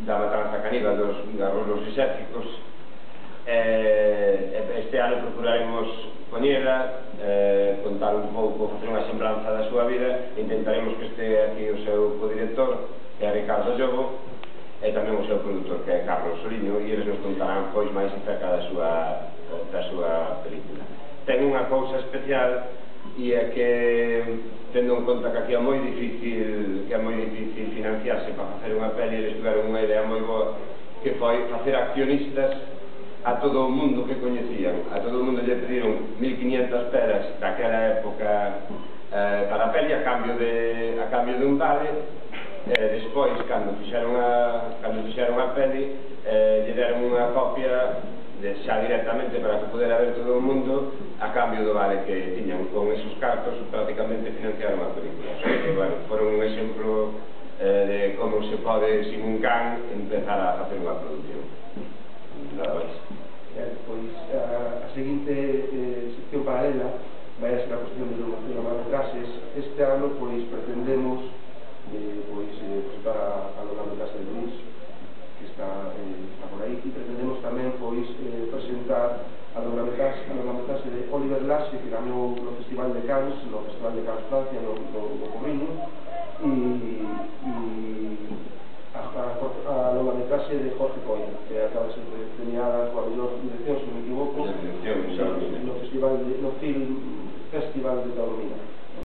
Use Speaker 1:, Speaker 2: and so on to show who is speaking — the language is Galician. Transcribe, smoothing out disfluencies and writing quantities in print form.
Speaker 1: da matanza caníbal dos exércitos. Este ano procuraremos poñela, contar un pouco, facer unha semblanza da súa vida, e intentaremos que este aquí o seu codirector, que é Ricardo Llobo, e tamén o seu produtor, que é Carlos Soliño, e eles nos contarán pois máis acerca da súa película. Ten unha cousa especial, e é que, tendo en conta que aquí é moi difícil financiarse para facer unha peli, eles tiveron unha idea moi boa, que foi facer accionistas a todo o mundo que coñecían. A todo o mundo lle pediron 1500 pelas daquela época para a peli a cambio de un vale. Despois, cando fixeron a peli, lle deron unha copia xa directamente para que pudera ver todo o mundo a cambio do vale que tiñan. Con esos cartos prácticamente financiaron a película. Que, bueno, foron un exemplo de como se pode, sin un can, empezar a facer unha producción. Nada máis.
Speaker 2: Pois a seguinte sección paralela vai a ser a cuestión de longametraxes. Este ano pois pretendemos presentar a longametraxe de Luís, que está por aí, e pretendemos tamén pois presentar a longametraxe de Oliver Lasse, que gañou no Festival de Cannes, Francia, no Porriño, e a longametraxe de Jorge Coia, que acaba de ser premiada coa mellor dirección, se non me equivoco, no Film Festival de Taormina.